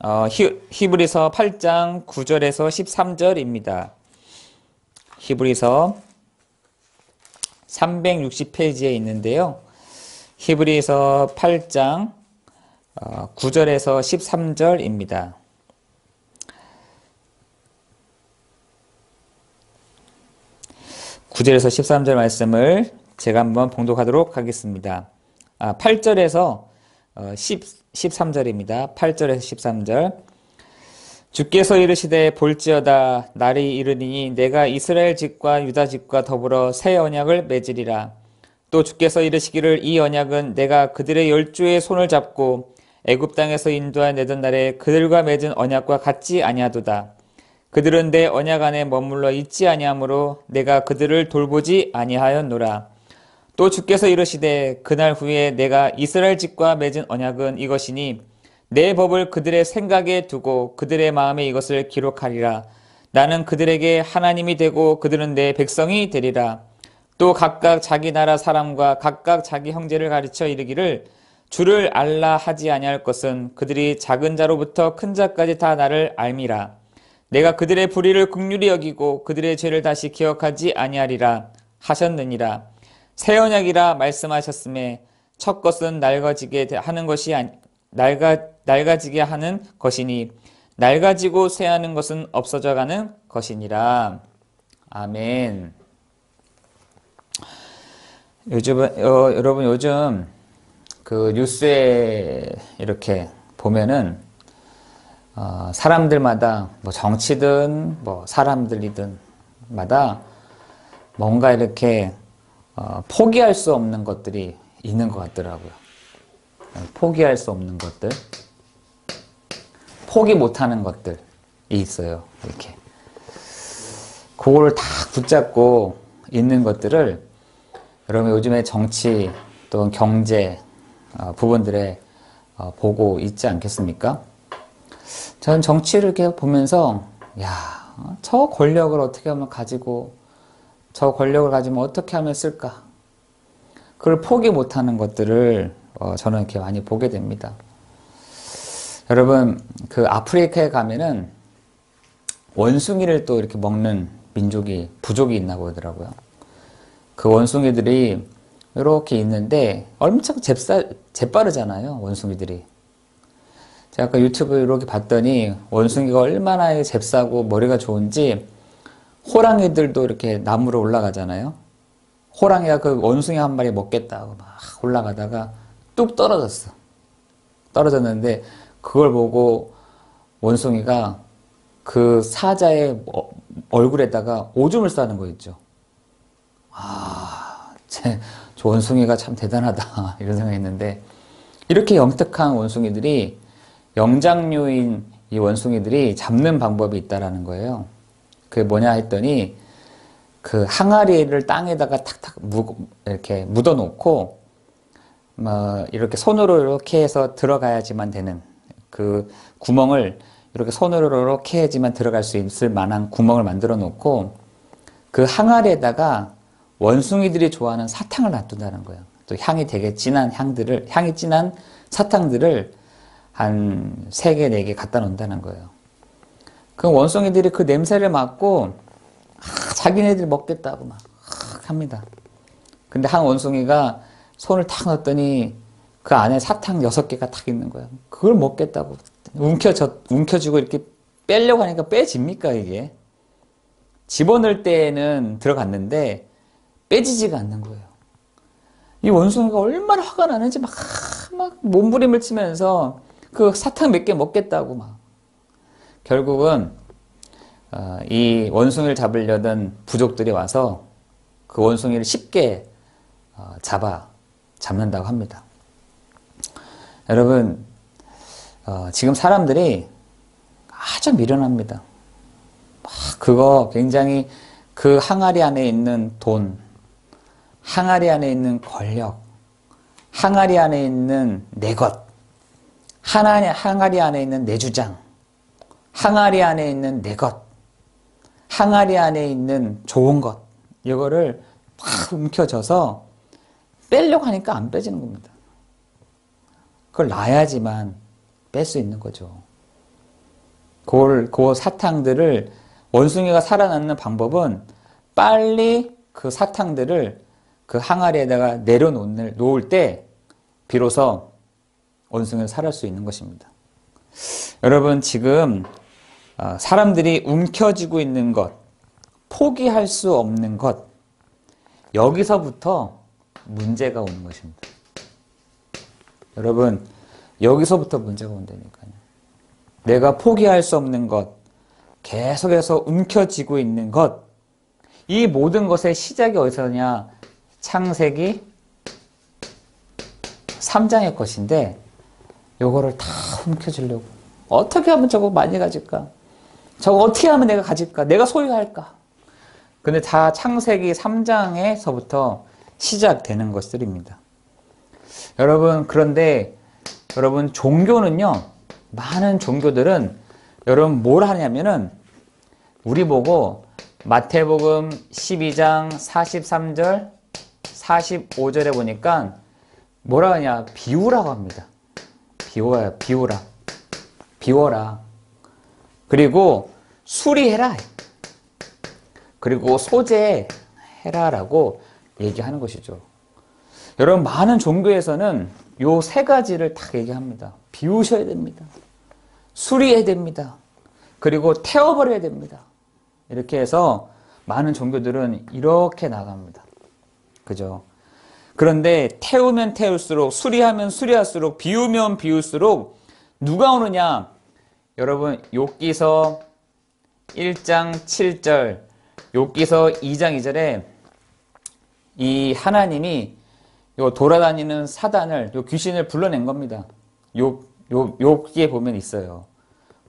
히브리서 8장 9절에서 13절입니다. 히브리서 360페이지에 있는데요. 히브리서 8장 9절에서 13절입니다. 9절에서 13절 말씀을 제가 한번 봉독하도록 하겠습니다. 8절에서 13절입니다. 8절에서 13절. 주께서 이르시되 볼지어다 날이 이르리니 내가 이스라엘 집과 유다 집과 더불어 새 언약을 맺으리라. 또 주께서 이르시기를 이 언약은 내가 그들의 열조의 손을 잡고 애굽 땅에서 인도하여 내던 날에 그들과 맺은 언약과 같지 아니하도다. 그들은 내 언약 안에 머물러 있지 아니하므로 내가 그들을 돌보지 아니하였노라. 또 주께서 이르시되 그날 후에 내가 이스라엘 집과 맺은 언약은 이것이니 내 법을 그들의 생각에 두고 그들의 마음에 이것을 기록하리라. 나는 그들에게 하나님이 되고 그들은 내 백성이 되리라. 또 각각 자기 나라 사람과 각각 자기 형제를 가르쳐 이르기를 주를 알라 하지 아니할 것은 그들이 작은 자로부터 큰 자까지 다 나를 알미라. 내가 그들의 불의를 긍휼히 여기고 그들의 죄를 다시 기억하지 아니하리라 하셨느니라. 새 언약이라 말씀하셨음에 첫 것은 낡아지게 하는 것이 낡아지게 하는 것이니 낡아지고 쇠하는 것은 없어져 가는 것이니라. 아멘. 여러분 요즘 그 뉴스에 이렇게 보면은 사람들마다 뭐 정치든 뭐 사람들이든 마다 뭔가 이렇게 포기할 수 없는 것들이 있는 것 같더라고요. 포기할 수 없는 것들, 포기 못하는 것들이 있어요. 이렇게 그거를 다 붙잡고 있는 것들을 여러분 요즘에 정치 또는 경제 부분들에 보고 있지 않겠습니까? 저는 정치를 이렇게 보면서 저 권력을 어떻게 하면 가지고 저 권력을 가지면 어떻게 하면 쓸까? 그걸 포기 못하는 것들을 저는 이렇게 많이 보게 됩니다. 여러분 그 아프리카에 가면은 원숭이를 또 이렇게 먹는 부족이 있나 보더라고요. 그 원숭이들이 이렇게 있는데 엄청 재빠르잖아요, 원숭이들이. 제가 아까 유튜브 이렇게 봤더니 원숭이가 얼마나 잽싸고 머리가 좋은지 호랑이들도 이렇게 나무로 올라가잖아요. 호랑이가 그 원숭이 한 마리 먹겠다고 막 올라가다가 뚝 떨어졌어. 떨어졌는데 그걸 보고 원숭이가 그 사자의 얼굴에다가 오줌을 싸는 거 있죠. 저 원숭이가 참 대단하다 이런 생각했는데 이렇게 영특한 원숭이들이 영장류인 이 원숭이들이 잡는 방법이 있다라는 거예요. 그게 뭐냐 했더니 그 항아리를 땅에다가 탁탁 이렇게 묻어 놓고 이렇게 손으로 이렇게 해서 들어가야지만 되는 그 구멍을 이렇게 손으로 이렇게 해야지만 들어갈 수 있을 만한 구멍을 만들어 놓고 그 항아리에다가 원숭이들이 좋아하는 사탕을 놔둔다는 거예요. 또 향이 되게 진한 향이 진한 사탕들을 한 3개, 4개 갖다 놓는다는 거예요. 그 원숭이들이 그 냄새를 맡고 자기네들 먹겠다고 막 합니다. 근데 한 원숭이가 손을 탁 넣었더니 그 안에 사탕 6개가 탁 있는 거예요. 그걸 먹겠다고 움켜쥐고 이렇게 빼려고 하니까 빼집니까 이게? 집어넣을 때는 들어갔는데 빼지지가 않는 거예요. 이 원숭이가 얼마나 화가 나는지 막 몸부림을 치면서 그 사탕 몇 개 먹겠다고 막. 결국은 이 원숭이를 잡으려던 부족들이 와서 그 원숭이를 쉽게 잡는다고 합니다. 여러분 지금 사람들이 아주 미련합니다. 그거 굉장히 그 항아리 안에 있는 돈, 항아리 안에 있는 권력, 항아리 안에 있는 내 것, 항아리 안에 있는 내 주장, 항아리 안에 있는 내 것, 항아리 안에 있는 좋은 것, 이거를 막 움켜져서 빼려고 하니까 안 빼지는 겁니다. 그걸 놔야지만 뺄 수 있는 거죠. 그 사탕들을 원숭이가 살아남는 방법은 빨리 그 사탕들을 그 항아리에다가 내려놓을 때 비로소 원숭이는 살아날 수 있는 것입니다. 여러분 지금 사람들이 움켜쥐고 있는 것, 포기할 수 없는 것, 여기서부터 문제가 오는 것입니다. 여러분 여기서부터 문제가 온다니까요. 내가 포기할 수 없는 것, 계속해서 움켜쥐고 있는 것, 이 모든 것의 시작이 어디서냐? 창세기 3장의 것인데 요거를 다 움켜쥐려고 어떻게 하면 저거 많이 가질까? 저거 어떻게 하면 내가 가질까? 내가 소유할까? 근데 다 창세기 3장에서부터 시작되는 것들입니다. 여러분 그런데 여러분 종교는요, 많은 종교들은 여러분 뭘 하냐면은 우리 보고 마태복음 12장 43절 45절에 보니까 뭐라 하냐? 비우라고 합니다. 비워라. 그리고 수리해라. 그리고 소재해라라고 얘기하는 것이죠. 여러분 많은 종교에서는 요 세 가지를 딱 얘기합니다. 비우셔야 됩니다. 수리해야 됩니다. 그리고 태워버려야 됩니다. 이렇게 해서 많은 종교들은 이렇게 나갑니다. 그죠? 그런데 태우면 태울수록, 수리하면 수리할수록, 비우면 비울수록 누가 오느냐? 여러분 욥기서 1장 7절, 욥기서 2장 2절에 이 하나님이 요 돌아다니는 사단을, 요 귀신을 불러낸 겁니다. 욥기에 보면 있어요.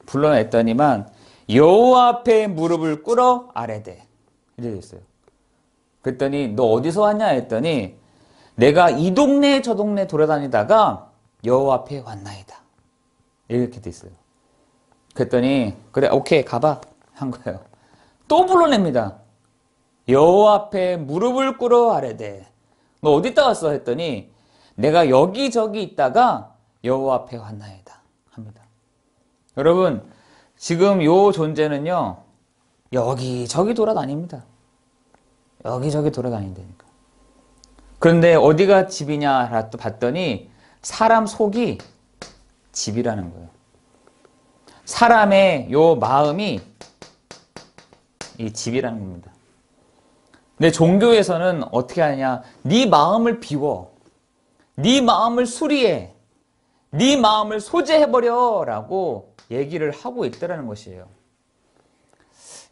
불러냈더니만 여호와 앞에 무릎을 꿇어 아뢰되, 이렇게 있어요. 그랬더니 너 어디서 왔냐 했더니 내가 이 동네 저 동네 돌아다니다가 여호와 앞에 왔나이다. 이렇게 돼 있어요. 그랬더니 그래 오케이 가봐 한 거예요. 또 불러냅니다. 여호와 앞에 무릎을 꿇어 아뢰되 너 어디 있다 왔어 했더니 내가 여기저기 있다가 여호와 앞에 왔나이다 합니다. 여러분 지금 요 존재는요 여기저기 돌아다닙니다. 여기저기 돌아다닌다니까. 그런데 어디가 집이냐 봤더니 사람 속이 집이라는 거예요. 사람의 요 마음이 이 집이라는 겁니다. 근데 종교에서는 어떻게 하냐? 네 마음을 비워. 네 마음을 수리해. 네 마음을 소재해버려 라고 얘기를 하고 있더라는 것이에요.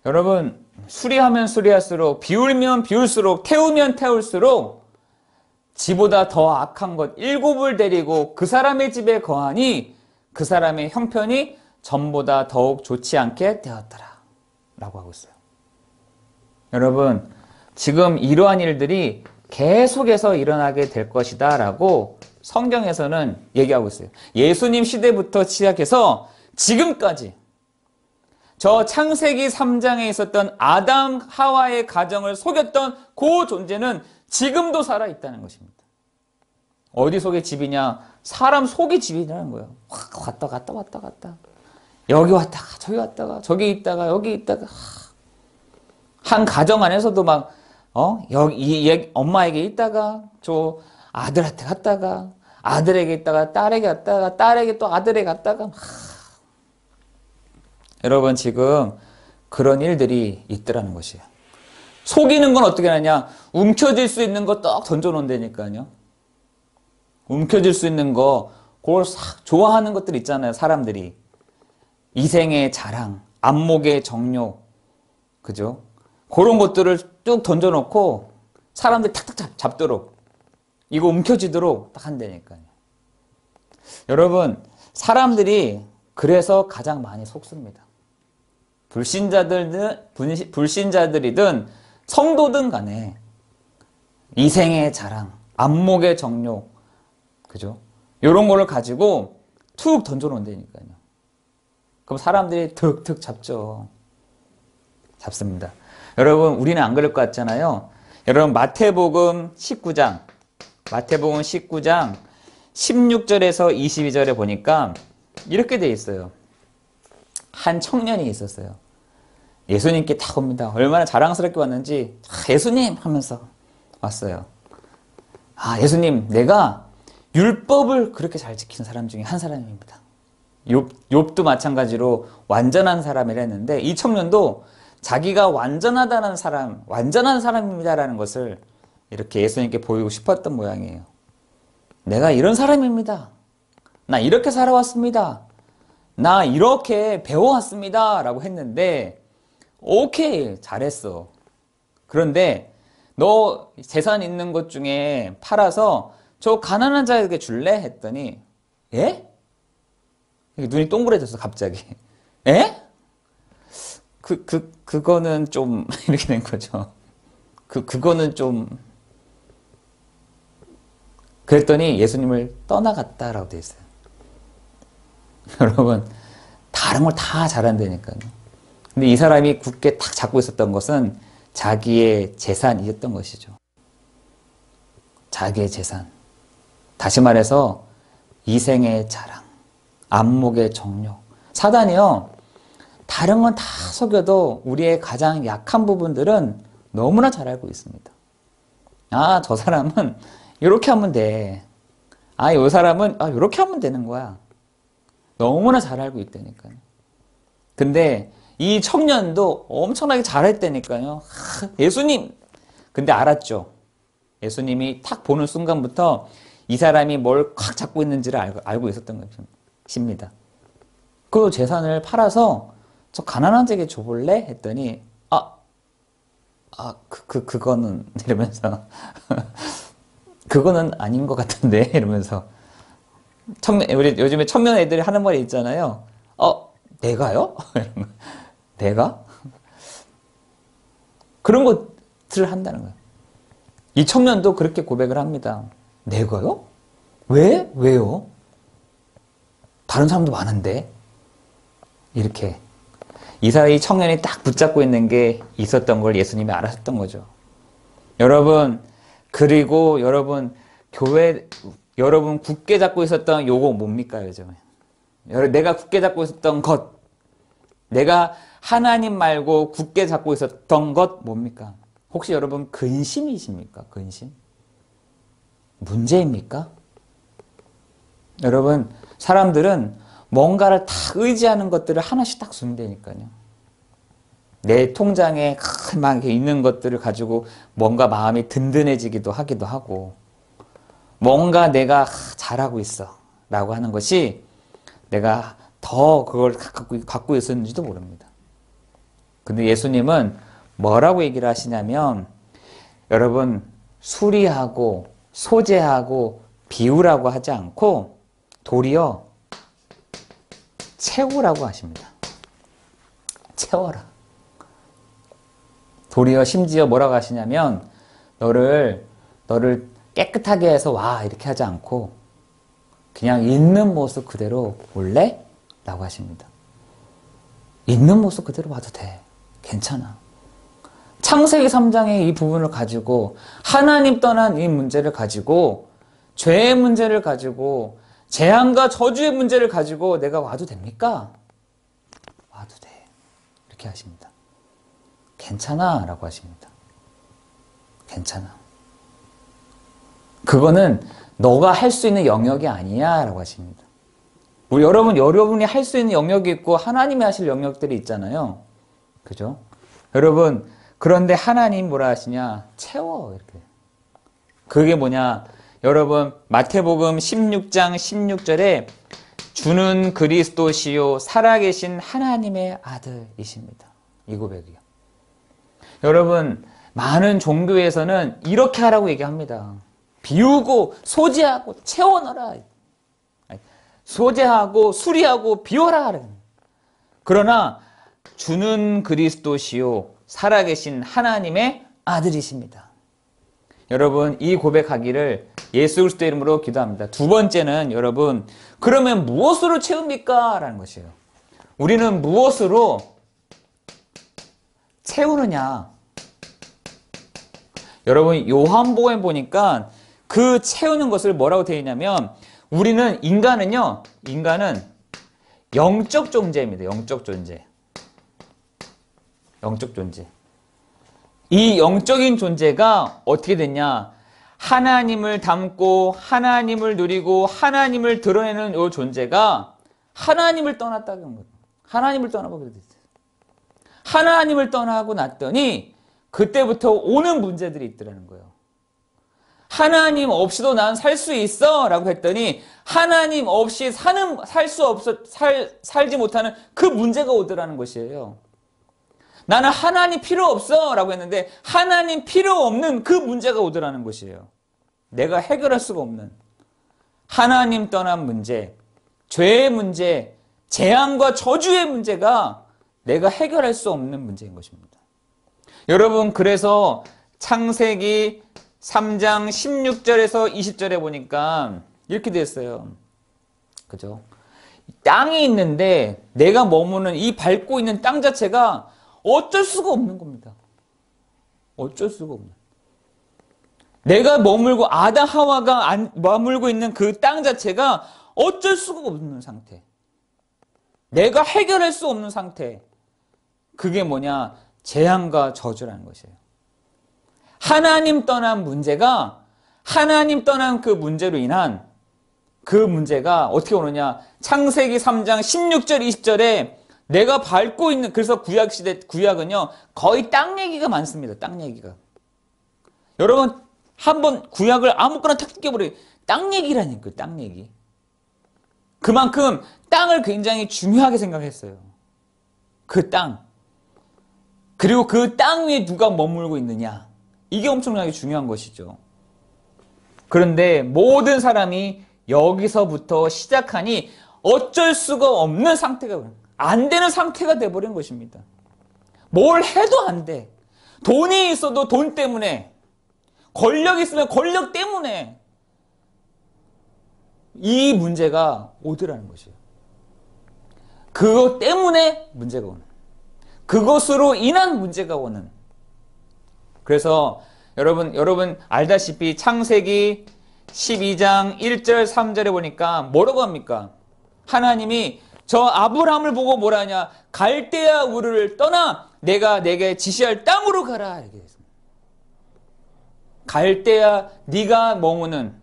여러분 수리하면 수리할수록, 비울면 비울수록, 태우면 태울수록 지보다 더 악한 것 7을 데리고 그 사람의 집에 거하니 그 사람의 형편이 전보다 더욱 좋지 않게 되었더라 라고 하고 있어요. 여러분 지금 이러한 일들이 계속해서 일어나게 될 것이다 라고 성경에서는 얘기하고 있어요. 예수님 시대부터 시작해서 지금까지 저 창세기 3장에 있었던 아담 하와의 가정을 속였던 그 존재는 지금도 살아있다는 것입니다. 어디 속의 집이냐? 사람 속의 집이라는 거예요. 왔다 갔다 여기 왔다가 저기 왔다가 저기 있다가 여기 있다가 한 가정 안에서도 막 여기 엄마에게 있다가 저 아들한테 갔다가 아들에게 있다가 딸에게 갔다가 딸에게 또 아들에게 갔다가 여러분 지금 그런 일들이 있더라는 것이에요. 속이는 건 어떻게 하냐? 움켜질 수 있는 거 딱 던져놓는다니까요. 움켜질 수 있는 거 그걸 싹 좋아하는 것들 있잖아요. 사람들이 이생의 자랑, 안목의 정욕, 그죠? 그런 것들을 쭉 던져놓고 사람들이 탁탁 잡도록 이거 움켜쥐도록 딱 한다니까요. 여러분 사람들이 그래서 가장 많이 속습니다. 불신자들이든 성도든 간에 이생의 자랑, 안목의 정욕, 그죠? 이런 거를 가지고 툭 던져놓는다니까요. 그럼 사람들이 득득 잡습니다. 여러분 우리는 안 그럴 것 같잖아요. 여러분 마태복음 19장 16절에서 22절에 보니까 이렇게 돼 있어요. 한 청년이 있었어요. 예수님께 딱 옵니다. 얼마나 자랑스럽게 왔는지 예수님 하면서 왔어요. 아, 예수님, 내가 율법을 그렇게 잘 지킨 사람 중에 한 사람입니다. 욥도 마찬가지로 완전한 사람이라 했는데 이 청년도 자기가 완전하다는 사람, 완전한 사람입니다라는 것을 이렇게 예수님께 보이고 싶었던 모양이에요. 내가 이런 사람입니다. 나 이렇게 살아왔습니다. 나 이렇게 배워왔습니다. 라고 했는데 오케이, 잘했어. 그런데 너 재산 있는 것 중에 팔아서 저 가난한 자에게 줄래? 했더니 예? 눈이 동그래졌어 갑자기. 에? 그거는 좀 이렇게 된 거죠. 그거는 좀. 그랬더니 예수님을 떠나갔다라고 돼 있어요. 여러분, 다른 걸 다 잘한다니까요. 근데 이 사람이 굳게 딱 잡고 있었던 것은 자기의 재산이었던 것이죠. 자기의 재산. 다시 말해서 이생의 자랑, 안목의 정욕. 사단이요, 다른 건 다 속여도 우리의 가장 약한 부분들은 너무나 잘 알고 있습니다. 아, 저 사람은 이렇게 하면 돼. 아, 이 사람은 이렇게 하면 되는 거야. 너무나 잘 알고 있다니까요. 근데 이 청년도 엄청나게 잘했다니까요. 예수님! 근데 알았죠. 예수님이 탁 보는 순간부터 이 사람이 뭘 콱 잡고 있는지를 알고 있었던 것입니다. 그 재산을 팔아서 저 가난한 자에게 줘볼래? 했더니 그거는 이러면서 그거는 아닌 것 같은데 이러면서 우리 요즘에 청년 애들이 하는 말이 있잖아요. 내가요? 내가? 그런 것들을 한다는 거예요. 이 청년도 그렇게 고백을 합니다. 내가요? 왜? 왜요? 다른 사람도 많은데? 이렇게. 이 청년이 딱 붙잡고 있는 게 있었던 걸 예수님이 알았던 거죠. 여러분, 그리고 여러분, 여러분 굳게 잡고 있었던 요거 뭡니까, 요즘에? 내가 굳게 잡고 있었던 것, 내가 하나님 말고 굳게 잡고 있었던 것 뭡니까? 혹시 여러분 근심이십니까? 근심? 문제입니까? 여러분, 사람들은 뭔가를 다 의지하는 것들을 하나씩 딱 준다니까요. 내 통장에 막 이렇게 있는 것들을 가지고 뭔가 마음이 든든해지기도 하기도 하고, 뭔가 내가 잘하고 있어 라고 하는 것이 내가 더 그걸 갖고 있었는지도 모릅니다. 근데 예수님은 뭐라고 얘기를 하시냐면, 여러분, 수리하고 소재하고 비우라고 하지 않고 도리어 채우라고 하십니다. 채워라. 도리어 심지어 뭐라고 하시냐면 너를 깨끗하게 해서 와 이렇게 하지 않고 그냥 있는 모습 그대로 올래? 라고 하십니다. 있는 모습 그대로 와도 돼. 괜찮아. 창세기 3장의 이 부분을 가지고 하나님 떠난 이 문제를 가지고 죄의 문제를 가지고 재앙과 저주의 문제를 가지고 내가 와도 됩니까? 와도 돼. 이렇게 하십니다. 괜찮아 라고 하십니다. 괜찮아. 그거는 너가 할 수 있는 영역이 아니야 라고 하십니다. 여러분이 할 수 있는 영역이 있고 하나님이 하실 영역들이 있잖아요. 그죠? 여러분, 그런데 하나님 뭐라 하시냐? 채워. 이렇게. 그게 뭐냐? 여러분, 마태복음 16장 16절에 주는 그리스도시요 살아계신 하나님의 아들이십니다. 이 고백이요. 여러분, 많은 종교에서는 이렇게 하라고 얘기합니다. 비우고 소재하고 채워넣어라. 소재하고 수리하고 비워라. 그러나 주는 그리스도시요 살아계신 하나님의 아들이십니다. 여러분, 이 고백하기를 예수 그리스도의 이름으로 기도합니다. 두 번째는 여러분, 그러면 무엇으로 채웁니까? 라는 것이에요. 우리는 무엇으로 채우느냐? 여러분, 요한복음에 보니까 그 채우는 것을 뭐라고 되어 있냐면 인간은 영적 존재입니다. 영적 존재. 영적 존재. 이 영적인 존재가 어떻게 됐냐? 하나님을 닮고 하나님을 누리고 하나님을 드러내는 이 존재가 하나님을 떠났다는 거예요. 하나님을 떠나고 그랬어요. 하나님을 떠나고 났더니 그때부터 오는 문제들이 있더라는 거예요. 하나님 없이도 난 살 수 있어 라고 했더니 하나님 없이 살지 못하는 그 문제가 오더라는 것이에요. 나는 하나님 필요 없어 라고 했는데 하나님 필요 없는 그 문제가 오더라는 것이에요. 내가 해결할 수가 없는 하나님 떠난 문제, 죄의 문제, 재앙과 저주의 문제가 내가 해결할 수 없는 문제인 것입니다. 여러분, 그래서 창세기 3장 16절에서 20절에 보니까 이렇게 됐어요. 그죠? 땅이 있는데 내가 머무는 이 밟고 있는 땅 자체가 어쩔 수가 없는 겁니다. 어쩔 수가 없는. 내가 머물고 아담 하와가 머물고 있는 그 땅 자체가 어쩔 수가 없는 상태. 내가 해결할 수 없는 상태. 그게 뭐냐? 재앙과 저주라는 것이에요. 하나님 떠난 문제가 하나님 떠난 그 문제로 인한 그 문제가 어떻게 오느냐? 창세기 3장 16절 20절에 내가 밟고 있는, 그래서 구약시대, 구약은요 거의 땅 얘기가 많습니다. 땅 얘기가. 여러분 한번 구약을 아무거나 탁 뜯겨버려요. 땅 얘기라니까요. 땅 얘기. 그만큼 땅을 굉장히 중요하게 생각했어요. 그 땅. 그리고 그 땅 위에 누가 머물고 있느냐. 이게 엄청나게 중요한 것이죠. 그런데 모든 사람이 여기서부터 시작하니 어쩔 수가 없는 상태가, 안 되는 상태가 돼버린 것입니다. 뭘 해도 안 돼. 돈이 있어도 돈 때문에, 권력이 있으면 권력 때문에 이 문제가 오더라는 것이에요. 그것 때문에 문제가 오는, 그것으로 인한 문제가 오는. 그래서 여러분 알다시피 창세기 12장 1절 3절에 보니까 뭐라고 합니까? 하나님이 저 아브라함을 보고 뭐라 하냐? 갈대아 우르를 떠나 내가 내게 지시할 땅으로 가라. 이렇게 했습니다. 갈대아, 네가 머무는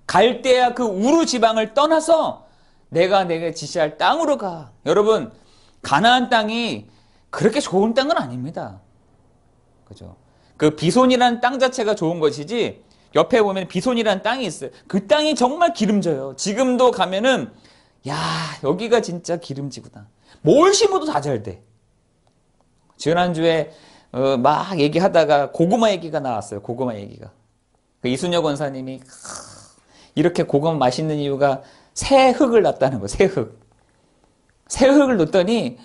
갈대아 그 우르 지방을 떠나서 내가 내게 지시할 땅으로 가. 여러분, 가나안 땅이 그렇게 좋은 땅은 아닙니다. 그죠? 그 비손이라는 땅 자체가 좋은 것이지, 옆에 보면 비손이라는 땅이 있어요. 그 땅이 정말 기름져요. 지금도 가면은 야, 여기가 진짜 기름지구나. 뭘 심어도 다 잘 돼. 지난주에 막 얘기하다가 고구마 얘기가 나왔어요. 고구마 얘기가. 그 이순혁 원사님이 이렇게 고구마 맛있는 이유가 새 흙을 놨다는 거예요. 새 흙. 새 흙을 넣었더니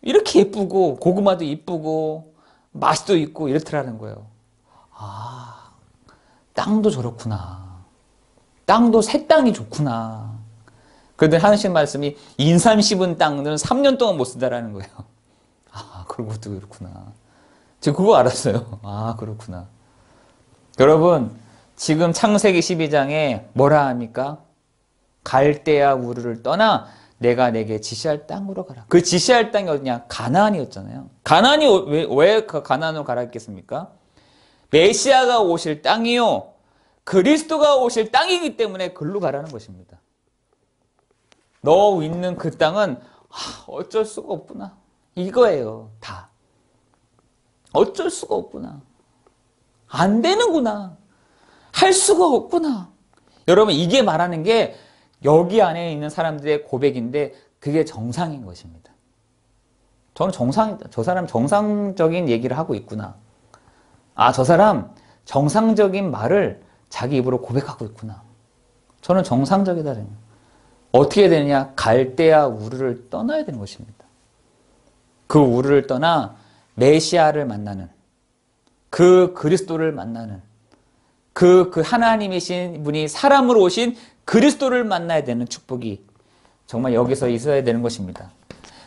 이렇게 예쁘고 고구마도 이쁘고 맛도 있고 이렇더라는 거예요. 아, 땅도 저렇구나. 땅도 새 땅이 좋구나. 그런데 하나님 말씀이 인삼 씹은 땅은 3년 동안 못 쓴다라는 거예요. 아, 그런 것도 그렇구나. 지금 그거 알았어요. 아, 그렇구나. 여러분, 지금 창세기 12장에 뭐라 합니까? 갈대아 우르를 떠나 내가 내게 지시할 땅으로 가라. 그 지시할 땅이 어디냐? 가나안이었잖아요. 가나안이 왜 가나안으로 가라 했겠습니까? 메시아가 오실 땅이요, 그리스도가 오실 땅이기 때문에 글로 가라는 것입니다. 너 있는 그 땅은 어쩔 수가 없구나. 이거예요. 다. 어쩔 수가 없구나. 안 되는구나. 할 수가 없구나. 여러분, 이게 말하는 게 여기 안에 있는 사람들의 고백인데 그게 정상인 것입니다. 저는 저 사람 정상적인 얘기를 하고 있구나. 아, 저 사람 정상적인 말을 자기 입으로 고백하고 있구나. 저는 정상적이다. 어떻게 되느냐? 갈대아 우르를 떠나야 되는 것입니다. 그 우르를 떠나 메시아를 만나는, 그 그리스도를 만나는, 그 하나님이신 분이 사람으로 오신 그리스도를 만나야 되는 축복이 정말 여기서 있어야 되는 것입니다.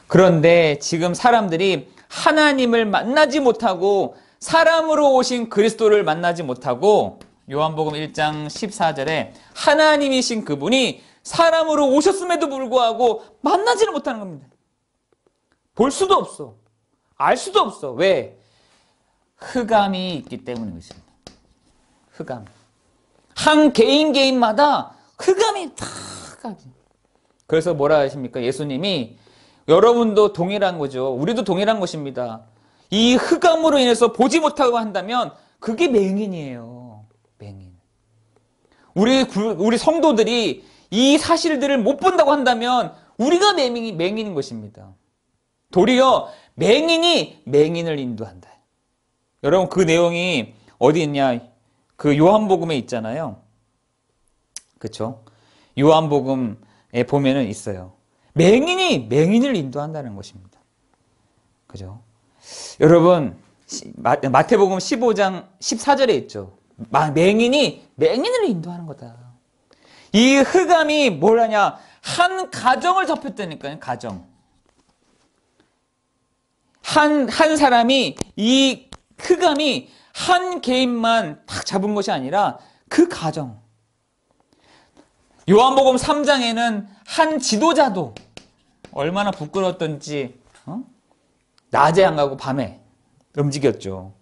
그런데 지금 사람들이 하나님을 만나지 못하고 사람으로 오신 그리스도를 만나지 못하고 요한복음 1장 14절에 하나님이신 그분이 사람으로 오셨음에도 불구하고 만나지를 못하는 겁니다. 볼 수도 없어. 알 수도 없어. 왜? 흑암이 있기 때문인 것입니다. 흑암. 한 개인마다 흑암이 다 흑암이. 그래서 뭐라 하십니까? 예수님이 여러분도 동일한 거죠. 우리도 동일한 것입니다. 이 흑암으로 인해서 보지 못하고 한다면 그게 맹인이에요. 맹인. 우리 성도들이 이 사실들을 못 본다고 한다면 우리가 맹인인 것입니다. 도리어 맹인이 맹인을 인도한다. 여러분 그 내용이 어디 있냐? 그 요한복음에 있잖아요. 그렇죠? 요한복음에 보면은 있어요. 맹인이 맹인을 인도한다는 것입니다. 그죠? 여러분 마태복음 15장 14절에 있죠. 맹인이 맹인을 인도하는 거다. 이 흑암이 뭘 하냐? 한 가정을 덮였다니까요. 가정. 한 사람이 이 흑암이 한 개인만 딱 잡은 것이 아니라 그 가정. 요한복음 3장에는 한 지도자도 얼마나 부끄러웠던지 낮에 안 가고 밤에 움직였죠.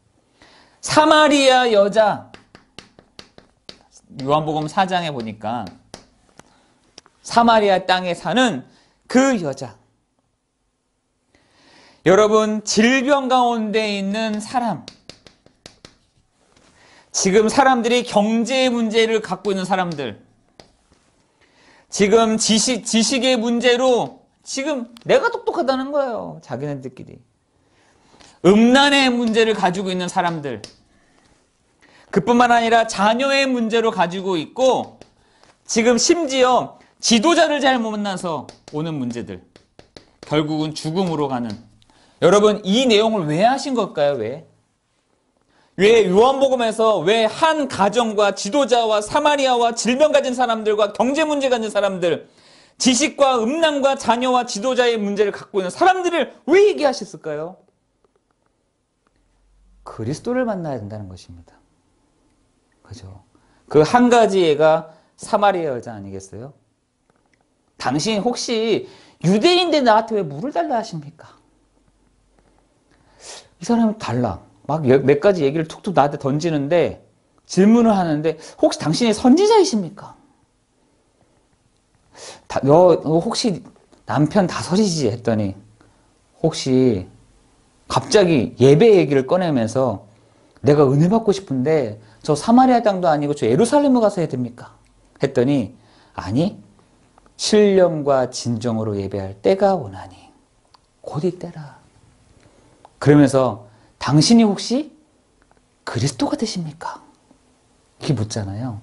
사마리아 여자 요한복음 4장에 보니까 사마리아 땅에 사는 그 여자. 여러분 질병 가운데 있는 사람, 지금 사람들이 경제 문제를 갖고 있는 사람들, 지금 지식의 문제로 지금 내가 똑똑하다는 거예요. 자기네들끼리. 음란의 문제를 가지고 있는 사람들, 그뿐만 아니라 자녀의 문제로 가지고 있고 지금 심지어 지도자를 잘 만나서 오는 문제들, 결국은 죽음으로 가는. 여러분 이 내용을 왜 하신 걸까요? 왜 요한복음에서 왜 한 가정과 지도자와 사마리아와 질병 가진 사람들과 경제 문제 가진 사람들, 지식과 음란과 자녀와 지도자의 문제를 갖고 있는 사람들을 왜 얘기하셨을까요? 그리스도를 만나야 된다는 것입니다. 그죠? 그 한 가지 애가 사마리아 여자 아니겠어요? 당신 혹시 유대인인데 나한테 왜 물을 달라 하십니까? 이 사람은 달라. 막 몇 가지 얘기를 툭툭 나한테 던지는데 질문을 하는데 혹시 당신이 선지자이십니까? 너 혹시 남편 다설이지? 했더니 혹시 갑자기 예배 얘기를 꺼내면서 내가 은혜 받고 싶은데 저 사마리아 땅도 아니고 저 예루살렘에 가서 해야 됩니까? 했더니 아니 신령과 진정으로 예배할 때가 오나니 곧 이때라. 그러면서 당신이 혹시 그리스도가 되십니까? 이렇게 묻잖아요.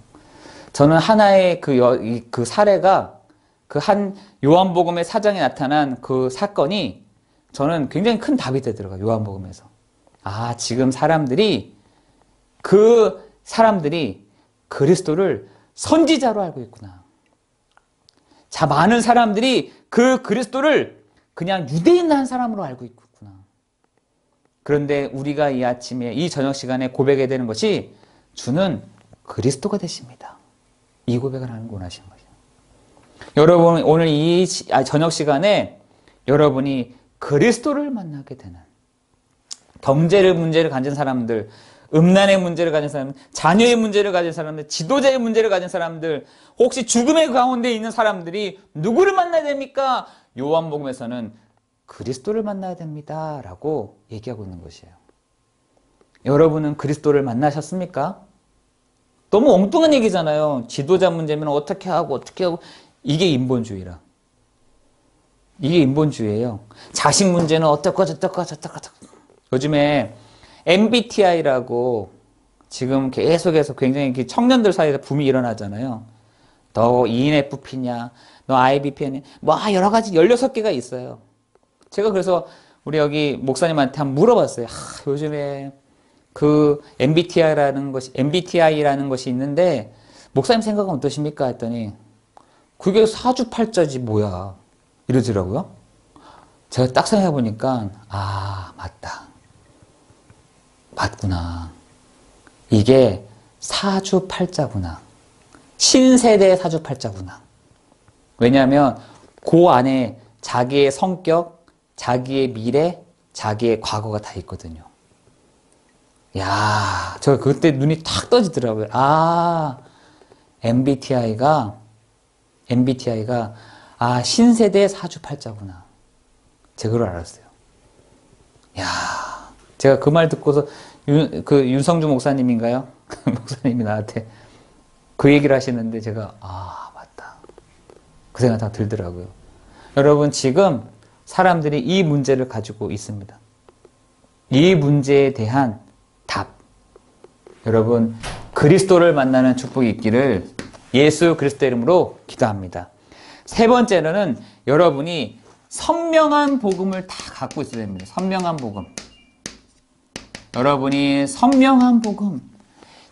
저는 하나의 그 사례가 그 한 요한복음의 4장에 나타난 그 사건이 저는 굉장히 큰 답이 되더라고요. 요한복음에서. 아, 지금 그 사람들이 그리스도를 선지자로 알고 있구나. 자, 많은 사람들이 그 그리스도를 그냥 유대인 한 사람으로 알고 있구나. 그런데 우리가 이 아침에 이 저녁 시간에 고백해야 되는 것이 주는 그리스도가 되십니다. 이 고백을 하는 거 원하시는 거죠. 여러분 오늘 이 저녁 시간에 여러분이 그리스도를 만나게 되는, 경제의 문제를 가진 사람들, 음란의 문제를 가진 사람들, 자녀의 문제를 가진 사람들, 지도자의 문제를 가진 사람들, 혹시 죽음의 가운데 있는 사람들이 누구를 만나야 됩니까? 요한복음에서는 그리스도를 만나야 됩니다 라고 얘기하고 있는 것이에요. 여러분은 그리스도를 만나셨습니까? 너무 엉뚱한 얘기잖아요. 지도자 문제면 어떻게 하고 이게 인본주의라. 이게 인본주의예요. 자식 문제는 어떻고 저떻고. 요즘에 MBTI라고 지금 계속해서 굉장히 청년들 사이에서 붐이 일어나잖아요. 너 ENFP냐, 너 IBP냐, 뭐 여러 가지 16개가 있어요. 제가 그래서 우리 여기 목사님한테 한번 물어봤어요. 요즘에 그 MBTI라는 것이 있는데 목사님 생각은 어떠십니까? 했더니 그게 사주팔자지 뭐야 이러더라고요. 제가 딱 생각해 보니까 맞구나. 이게 사주팔자구나. 신세대 사주팔자구나. 왜냐하면 그 안에 자기의 성격, 자기의 미래, 자기의 과거가 다 있거든요. 야, 저 그때 눈이 탁 떠지더라고요. 아, MBTI가 신세대 사주팔자구나. 제가 그걸 알았어요. 야, 제가 그 말 듣고서 윤성주 목사님인가요? 목사님이 나한테 그 얘기를 하시는데 제가 맞다. 그 생각이 다 들더라고요. 여러분, 지금 사람들이 이 문제를 가지고 있습니다. 이 문제에 대한 답. 여러분, 그리스도를 만나는 축복이 있기를 예수 그리스도 이름으로 기도합니다. 세 번째로는 여러분이 선명한 복음을 다 갖고 있어야 됩니다. 선명한 복음. 여러분이 선명한 복음.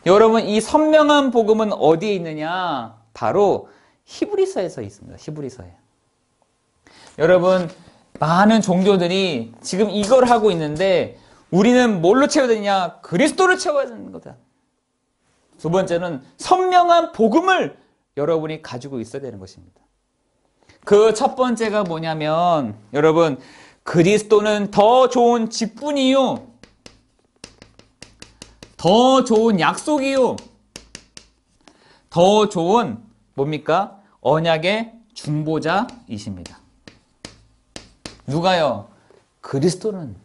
여러분, 이 선명한 복음은 어디에 있느냐? 바로 히브리서에서 있습니다. 히브리서에. 여러분, 많은 종교들이 지금 이걸 하고 있는데 우리는 뭘로 채워야 되냐? 그리스도를 채워야 되는 거다. 두 번째는 선명한 복음을 여러분이 가지고 있어야 되는 것입니다. 그 첫 번째가 뭐냐면 여러분, 그리스도는 더 좋은 직분이요, 더 좋은 약속이요, 더 좋은 뭡니까? 언약의 중보자이십니다. 누가요? 그리스도는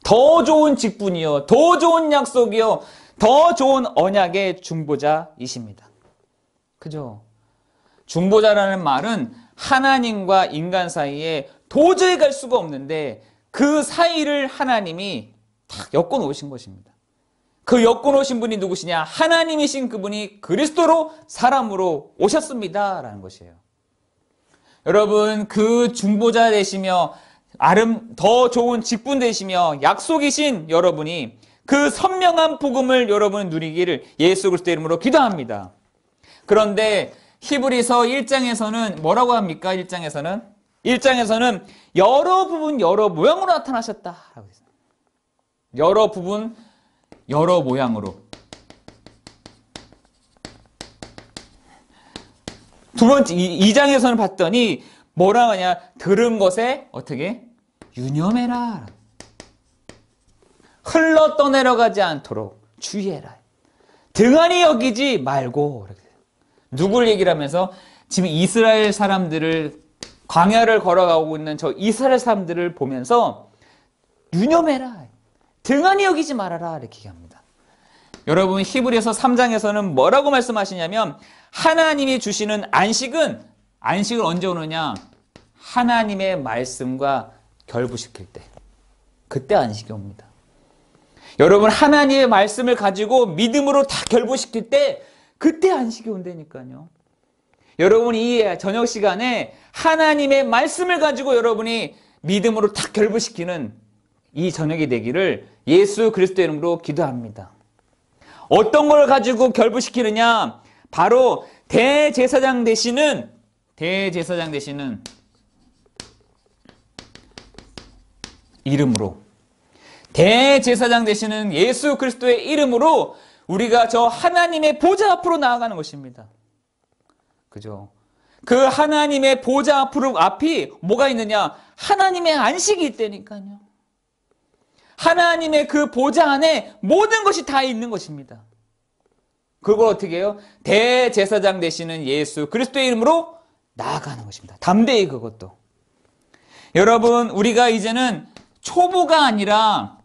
더 좋은 직분이요, 더 좋은 약속이요, 더 좋은 언약의 중보자이십니다. 그죠? 중보자라는 말은 하나님과 인간 사이에 도저히 갈 수가 없는데 그 사이를 하나님이 딱 엮어 놓으신 것입니다. 그 엮어 놓으신 분이 누구시냐? 하나님이신 그분이 그리스도로 사람으로 오셨습니다 라는 것이에요. 여러분, 그 중보자 되시며 더 좋은 직분 되시며 약속이신 여러분이 그 선명한 복음을 여러분 누리기를 예수 그리스도 이름으로 기도합니다. 그런데 히브리서 1장에서는 뭐라고 합니까? 1장에서는 여러 부분 여러 모양으로 나타나셨다 라고 했어요. 여러 부분 여러 모양으로. 두 번째 2장에서는 봤더니 뭐라고 하냐? 들은 것에 어떻게? 유념해라. 흘러 떠내려가지 않도록 주의해라. 등한히 여기지 말고. 누굴 얘기를 하면서 지금 이스라엘 사람들을, 광야를 걸어가고 있는 저 이스라엘 사람들을 보면서 유념해라, 등한히 여기지 말아라 이렇게 얘기합니다. 여러분, 히브리서 3장에서는 뭐라고 말씀하시냐면 하나님이 주시는 안식을 언제 오느냐? 하나님의 말씀과 결부시킬 때, 그때 안식이 옵니다. 여러분, 하나님의 말씀을 가지고 믿음으로 다 결부시킬 때 그때 안식이 온다니까요. 여러분이 이 저녁 시간에 하나님의 말씀을 가지고 여러분이 믿음으로 딱 결부시키는 이 저녁이 되기를 예수 그리스도 이름으로 기도합니다. 어떤 걸 가지고 결부시키느냐? 바로 대제사장 되시는 이름으로, 대제사장 되시는 예수 그리스도의 이름으로 우리가 저 하나님의 보좌 앞으로 나아가는 것입니다. 그죠? 그 하나님의 보좌 앞이 뭐가 있느냐? 하나님의 안식이 있다니까요. 하나님의 그 보좌 안에 모든 것이 다 있는 것입니다. 그걸 어떻게 해요? 대제사장 되시는 예수 그리스도의 이름으로 나아가는 것입니다. 담대히 그것도. 여러분, 우리가 이제는 초보가 아니라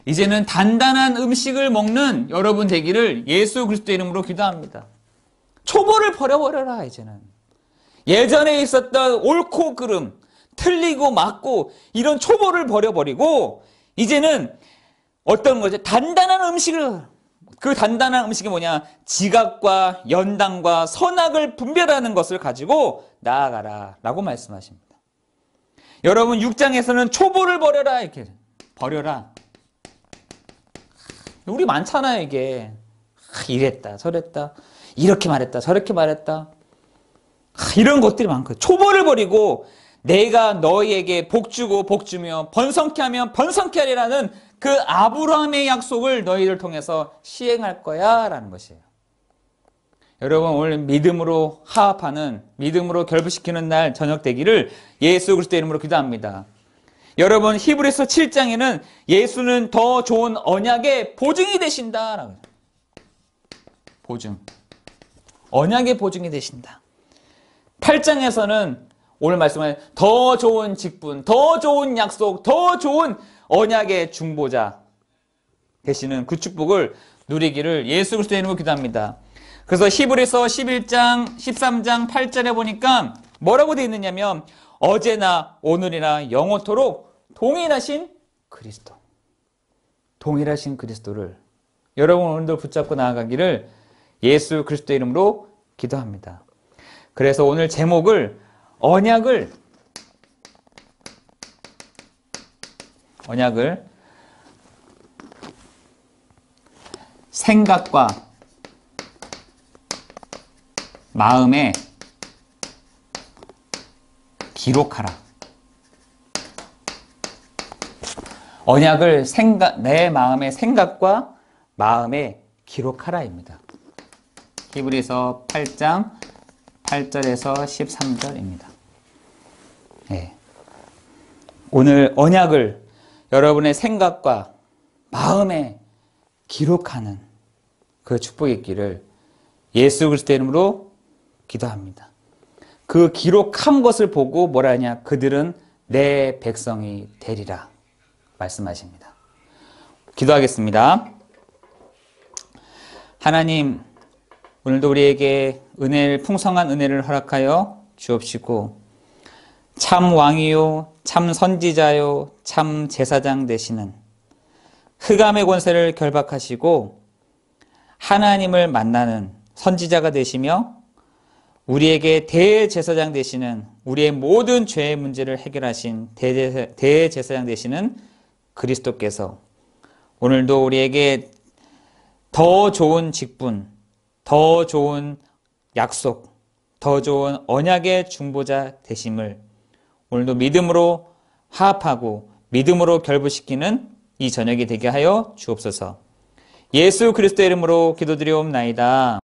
이제는 단단한 음식을 먹는 여러분 되기를 예수 그리스도 이름으로 기도합니다. 초보를 버려버려라. 이제는 예전에 있었던 옳고 그름, 틀리고 맞고 이런 초보를 버려버리고 이제는 어떤 거죠? 단단한 음식을, 그 단단한 음식이 뭐냐? 지각과 연단과 선악을 분별하는 것을 가지고 나아가라 라고 말씀하십니다. 여러분, 6장에서는 초보를 버려라 이렇게 버려라. 우리 많잖아요, 이게. 이랬다, 저랬다, 이렇게 말했다, 저렇게 말했다. 이런 것들이 많거든요. 초보를 버리고 내가 너희에게 복주고 복주며 번성케 하면 번성케 하리라는 그 아브라함의 약속을 너희를 통해서 시행할 거야 라는 것이에요. 여러분 오늘 믿음으로 화합하는, 믿음으로 결부시키는 날 저녁 되기를 예수 그리스도의 이름으로 기도합니다. 여러분 히브리서 7장에는 예수는 더 좋은 언약의 보증이 되신다. 보증. 언약의 보증이 되신다. 8장에서는 오늘 말씀은 더 좋은 직분, 더 좋은 약속, 더 좋은 언약의 중보자 되시는 그 축복을 누리기를 예수 그리스도의 이름으로 기도합니다. 그래서 히브리서 11장, 13장 8절에 보니까 뭐라고 되어 있느냐면 어제나 오늘이나 영원토록 동일하신 그리스도. 동일하신 그리스도를 여러분 오늘도 붙잡고 나아가기를 예수 그리스도의 이름으로 기도합니다. 그래서 오늘 제목을 언약을 생각과 마음에 기록하라. 언약을 내 마음의 생각과 마음에 기록하라입니다. 히브리서 8장 8절에서 13절입니다. 네. 오늘 언약을 여러분의 생각과 마음에 기록하는 그 축복이 있기를 예수 그리스도의 이름으로 기도합니다. 그 기록한 것을 보고 뭐라 하냐? 그들은 내 백성이 되리라 말씀하십니다. 기도하겠습니다. 하나님, 오늘도 우리에게 풍성한 은혜를 허락하여 주옵시고 참 왕이요 참 선지자요 참 제사장 되시는 흑암의 권세를 결박하시고 하나님을 만나는 선지자가 되시며 우리에게 대제사장 되시는, 우리의 모든 죄의 문제를 해결하신 대제사장 되시는 그리스도께서 오늘도 우리에게 더 좋은 직분, 더 좋은 약속, 더 좋은 언약의 중보자 되심을 오늘도 믿음으로 화합하고 믿음으로 결부시키는 이 저녁이 되게 하여 주옵소서. 예수 그리스도의 이름으로 기도드리옵나이다.